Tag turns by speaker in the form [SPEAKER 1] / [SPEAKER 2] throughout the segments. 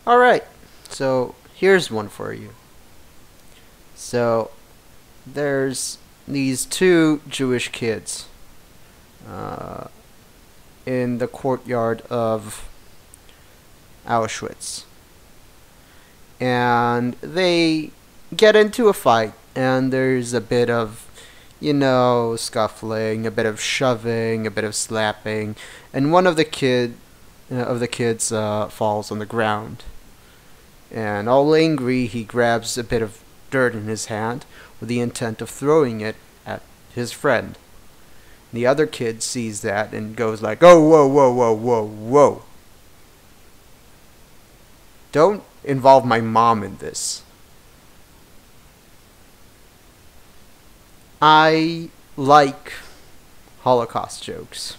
[SPEAKER 1] Alright, so here's one for you. So there's these two Jewish kids uh, in the courtyard of Auschwitz. And they get into a fight, and there's a bit of, scuffling, a bit of shoving, a bit of slapping, and one of the kids falls on the ground. And all angry, he grabs a bit of dirt in his hand with the intent of throwing it at his friend. The other kid sees that and goes like, "Oh, whoa, whoa, whoa, whoa, whoa. Don't involve my mom in this." I like Holocaust jokes.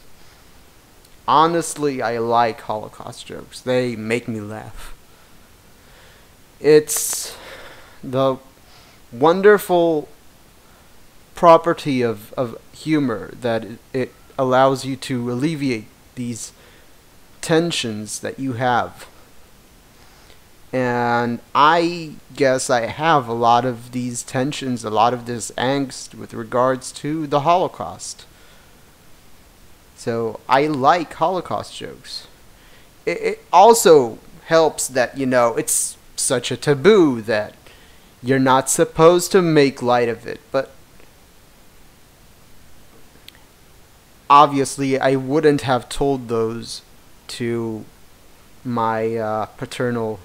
[SPEAKER 1] Honestly, I like Holocaust jokes. They make me laugh. It's the wonderful property of humor that it allows you to alleviate these tensions that you have. And I guess I have a lot of these tensions, a lot of this angst with regards to the Holocaust. So I like Holocaust jokes. It also helps that, it's such a taboo that you're not supposed to make light of it. But obviously, I wouldn't have told those to my paternal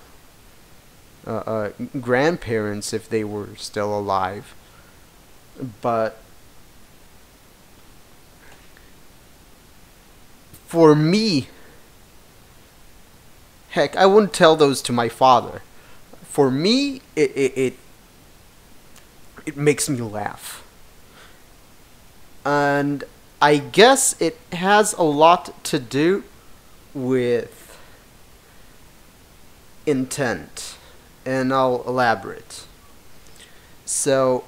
[SPEAKER 1] grandparents if they were still alive. But for me, heck, I wouldn't tell those to my father. For me, it makes me laugh. And I guess it has a lot to do with intent. And I'll elaborate. So,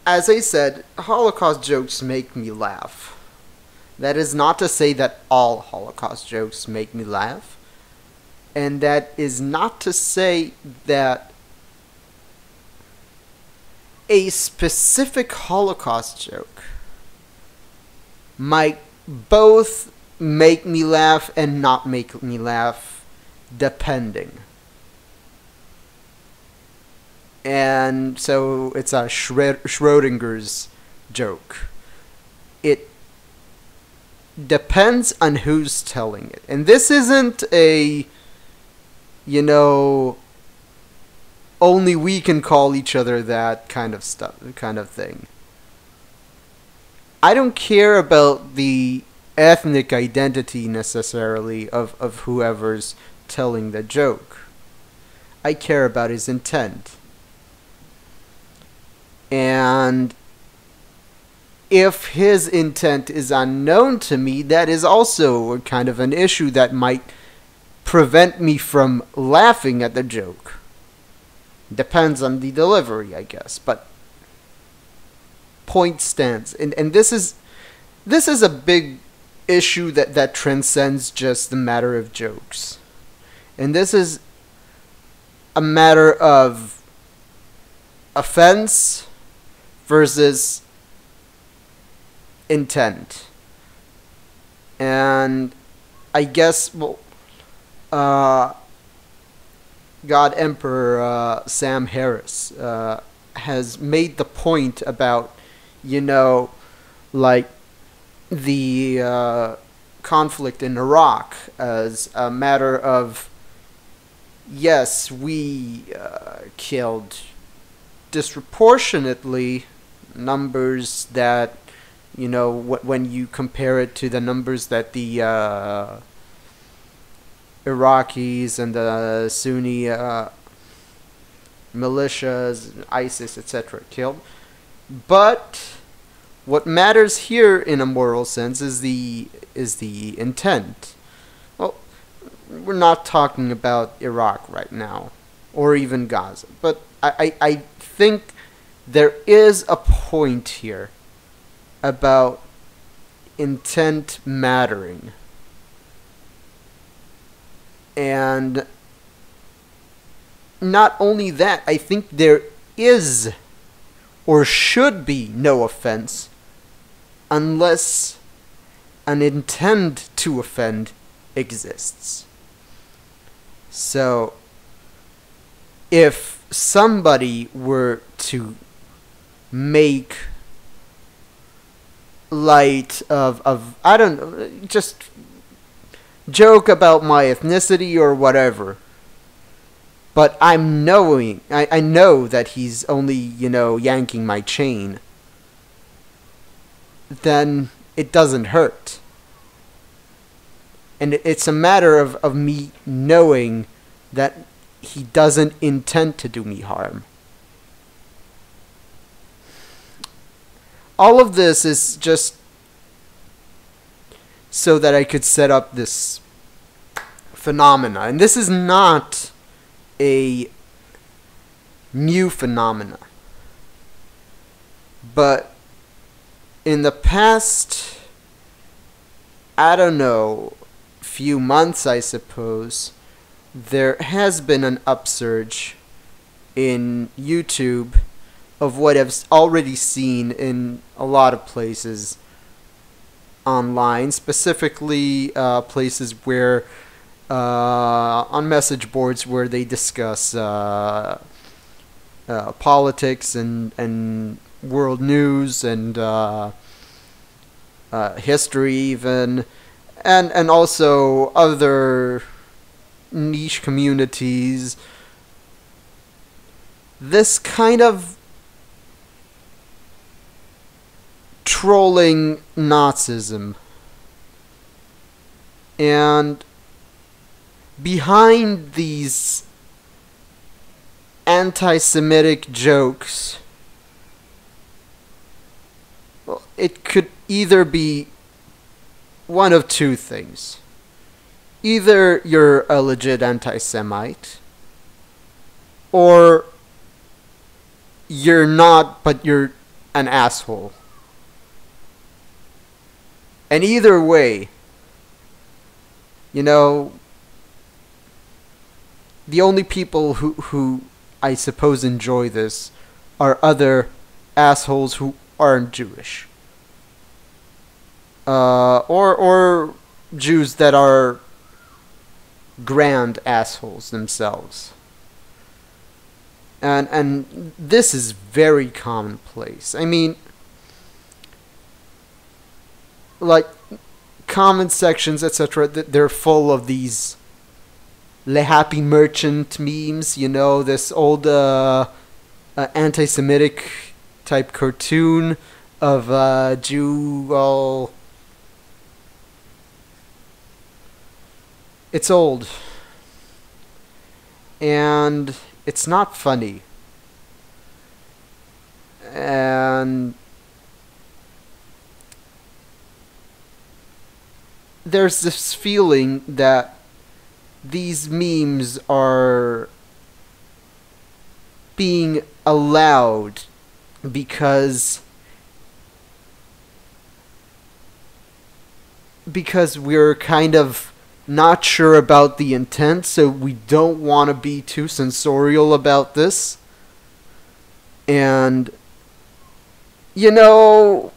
[SPEAKER 1] as I said, Holocaust jokes make me laugh. That is not to say that all Holocaust jokes make me laugh. And that is not to say that a specific Holocaust joke might both make me laugh and not make me laugh, depending. And so it's a Schrodinger's joke. It depends on who's telling it. And this isn't a, only we can call each other that kind of thing. I don't care about the ethnic identity necessarily of whoever's telling the joke. I care about his intent. And if his intent is unknown to me, that is also kind of an issue that might prevent me from laughing at the joke. Depends on the delivery, I guess. But point stands. And this is a big issue that transcends just the matter of jokes. And this is a matter of offense versus intent. And I guess, God Emperor Sam Harris has made the point about, like the conflict in Iraq as a matter of, yes, we killed disproportionately numbers that, when you compare it to the numbers that the Iraqis and the Sunni militias, ISIS, etc. killed. But what matters here in a moral sense is the intent. Well, we're not talking about Iraq right now, or even Gaza, but I think there is a point here about intent mattering. And not only that, I think there is or should be no offense unless an intent to offend exists. So, if somebody were to make light of I don't know, just joke about my ethnicity or whatever, but I know that he's only, yanking my chain, then it doesn't hurt. And it's a matter of me knowing that he doesn't intend to do me harm. All of this is just so that I could set up this phenomena. And this is not a new phenomena. But in the past, I don't know, few months, I suppose, there has been an upsurge in YouTube of what I've already seen in a lot of places online, specifically places where on message boards where they discuss politics and world news and history even, and also other niche communities. This kind of trolling Nazism, and behind these anti-Semitic jokes, well, it could either be one of two things. Either you're a legit anti-Semite, or you're not, but you're an asshole. And either way, the only people who I suppose enjoy this are other assholes who aren't Jewish. Or Jews that are grand assholes themselves. And this is very commonplace. I mean, like, comment sections, etc., they're full of these Le Happy Merchant memes, this old anti-Semitic type cartoon of a Jew all... It's old. And it's not funny. And there's this feeling that these memes are being allowed because we're kind of not sure about the intent, so we don't want to be too censorial about this. And, we're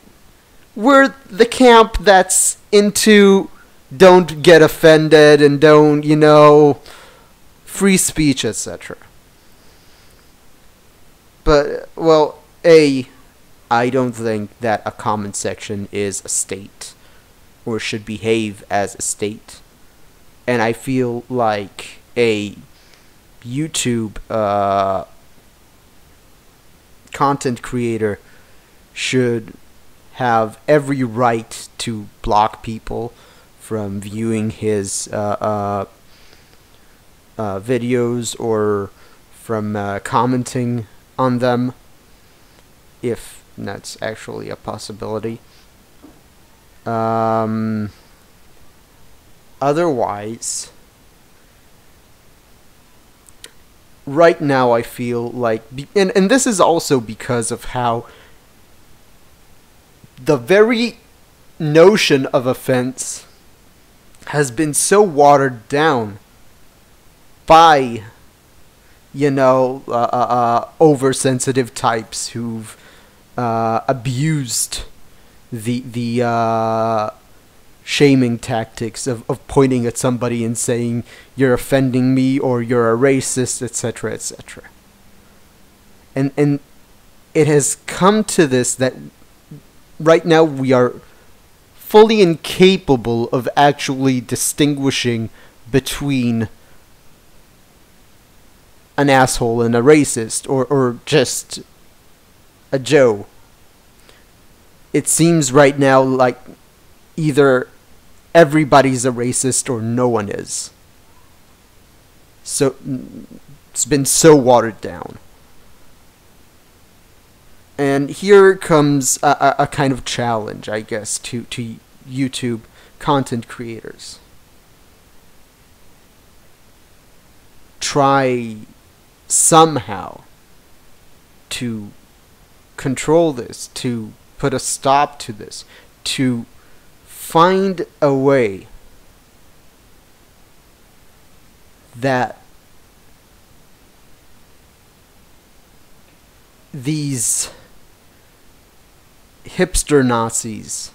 [SPEAKER 1] the camp that's into don't get offended and don't, free speech, etc. But, well, I don't think that a comment section is a state, or should behave as a state. And I feel like a YouTube content creator should have every right to block people from viewing his videos or from commenting on them, if that's actually a possibility. Otherwise, right now I feel like, and this is also because of how the very notion of offense has been so watered down by, oversensitive types who've abused the shaming tactics of pointing at somebody and saying you're offending me or you're a racist, etc., etc. And it has come to this that right now we are fully incapable of actually distinguishing between an asshole and a racist, or just a Joe. It seems right now like either everybody's a racist or no one is. So it's been so watered down. And here comes a kind of challenge, I guess, to YouTube content creators. Try somehow to control this, to put a stop to this, to find a way that these hipster Nazis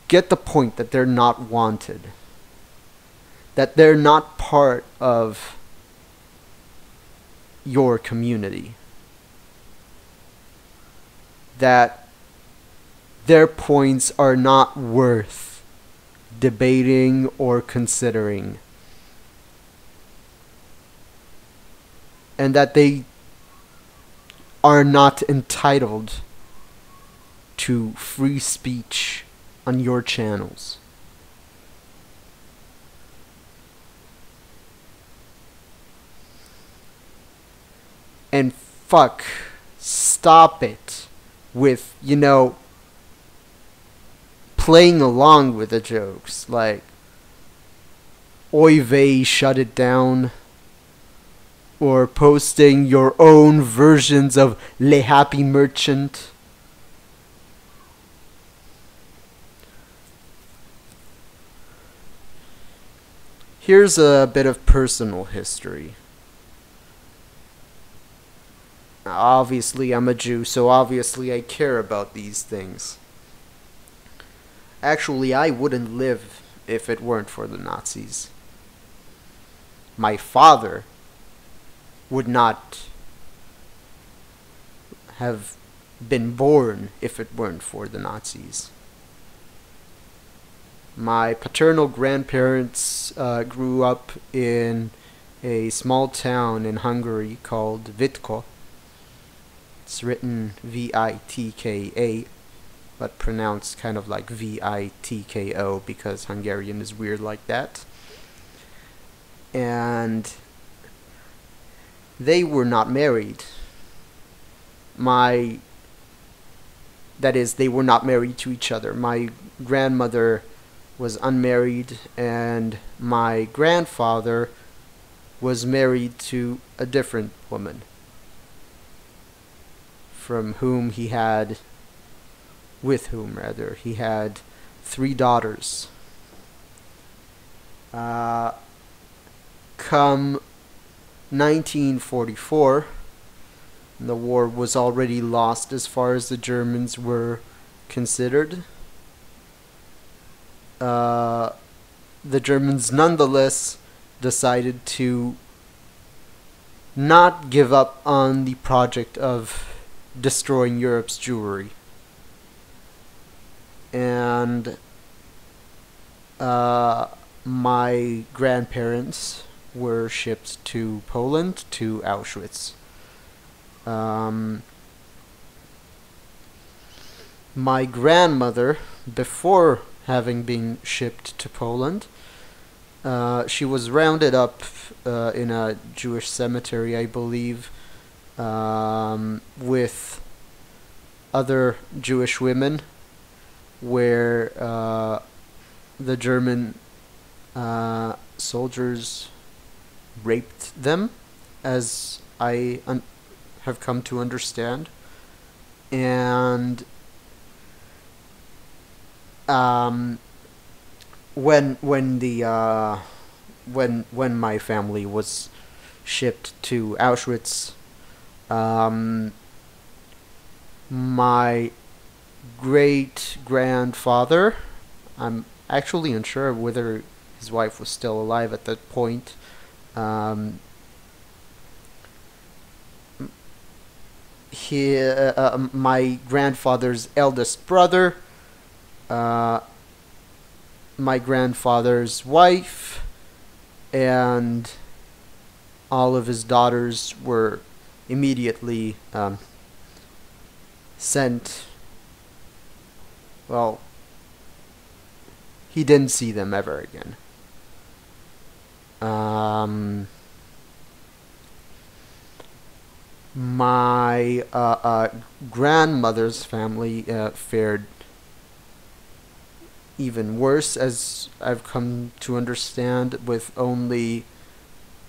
[SPEAKER 1] get the point that they're not wanted, that they're not part of your community, that their points are not worth debating or considering, and that they are not entitled to free speech on your channels. And fuck, stop it with, playing along with the jokes, like, oy vey, shut it down, or posting your own versions of Le Happy Merchant. Here's a bit of personal history. Obviously, I'm a Jew, so obviously I care about these things. Actually, I wouldn't live if it weren't for the Nazis. My father would not have been born if it weren't for the Nazis. My paternal grandparents grew up in a small town in Hungary called Vitko. It's written V-I-T-K-A, but pronounced kind of like V-I-T-K-O because Hungarian is weird like that. And they were not married. That is, they were not married to each other. My grandmother was unmarried, and my grandfather was married to a different woman, with whom he had 3 daughters. Come 1944, the war was already lost as far as the Germans were considered. The Germans nonetheless decided to not give up on the project of destroying Europe's Jewry. And my grandparents were shipped to Poland, to Auschwitz. My grandmother, before having been shipped to Poland, she was rounded up in a Jewish cemetery, I believe, with other Jewish women, where the German soldiers raped them, as I have come to understand. And when when my family was shipped to Auschwitz, my great grandfather, I'm actually unsure whether his wife was still alive at that point. My grandfather's eldest brother, uh, my grandfather's wife, and all of his daughters were immediately sent. Well, he didn't see them ever again. My grandmother's family fared even worse, as I've come to understand, with only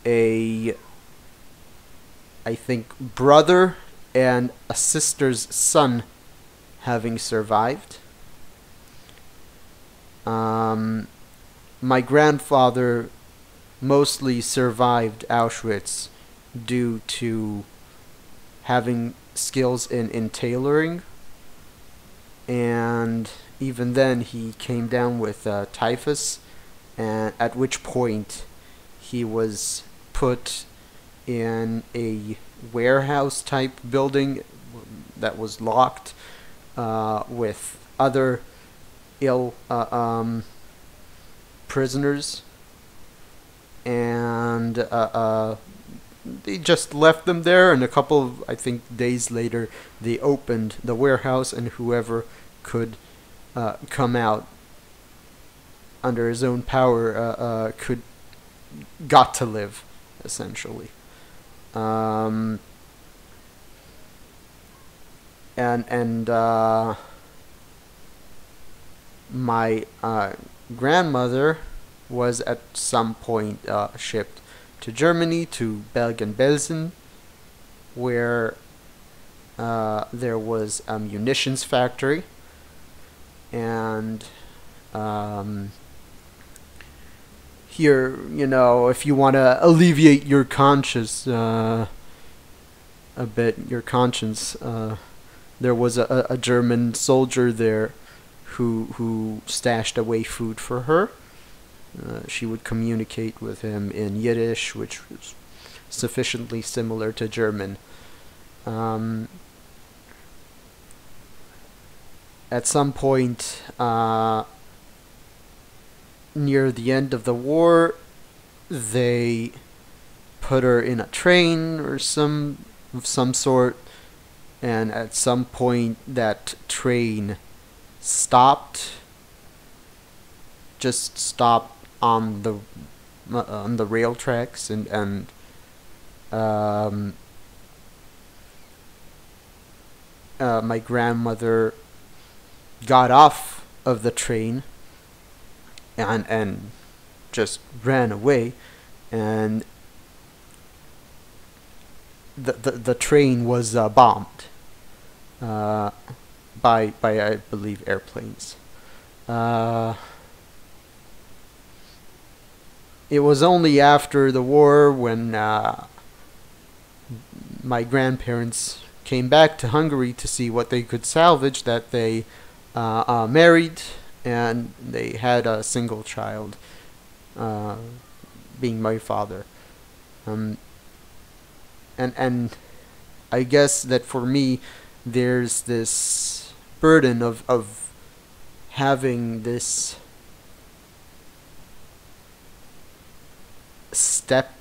[SPEAKER 1] a, I think, brother and a sister's son having survived. My grandfather mostly survived Auschwitz due to having skills in tailoring, and even then he came down with typhus, and at which point he was put in a warehouse type building that was locked with other ill prisoners, and they just left them there, and a couple of, I think, days later they opened the warehouse, and whoever could come out under his own power got to live, essentially. And my grandmother was at some point shipped to Germany, to Bergen-Belsen, where there was a munitions factory, and here, if you want to alleviate your conscience a bit, your conscience, there was a German soldier there who stashed away food for her. She would communicate with him in Yiddish, which was sufficiently similar to German. At some point near the end of the war, they put her in a train or some sort, and at some point that train stopped, just stopped on the rail tracks, and my grandmother got off of the train and just ran away, and the train was bombed by I believe airplanes. It was only after the war, when my grandparents came back to Hungary to see what they could salvage, that they married, and they had a single child, being my father. And I guess that for me, there's this burden of having this step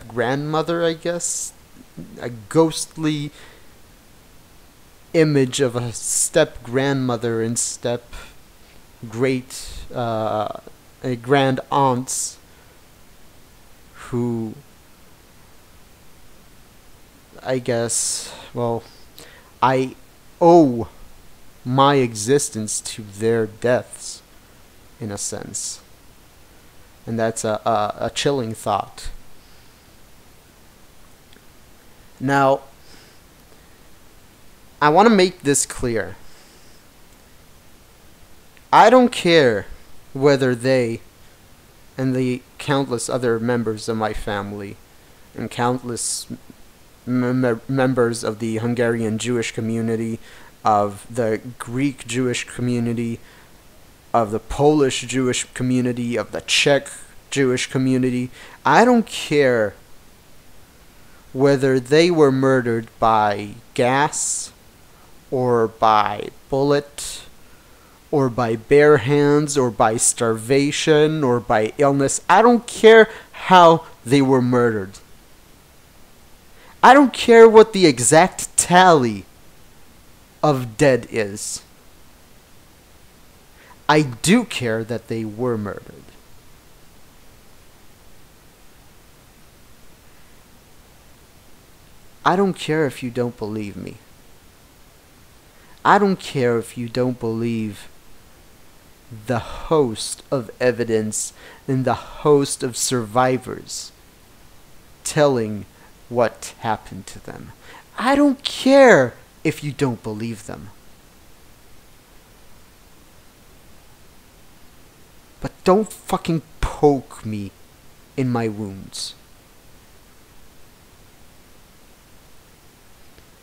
[SPEAKER 1] grandmother, I guess, a ghostly image of a step grandmother and step great grand aunts who, I guess, well, I owe my existence to their deaths, in a sense. And that's a chilling thought. Now, I want to make this clear. I don't care whether they and the countless other members of my family, and countless members of the Hungarian Jewish community, of the Greek Jewish community, of the Polish Jewish community, of the Czech Jewish community. I don't care whether they were murdered by gas, or by bullet, or by bare hands, or by starvation, or by illness. I don't care how they were murdered. I don't care what the exact tally of dead is. I do care that they were murdered. I don't care if you don't believe me. I don't care if you don't believe the host of evidence and the host of survivors telling what happened to them. I don't care if you don't believe them. But don't fucking poke me in my wounds.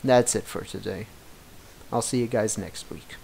[SPEAKER 1] That's it for today. I'll see you guys next week.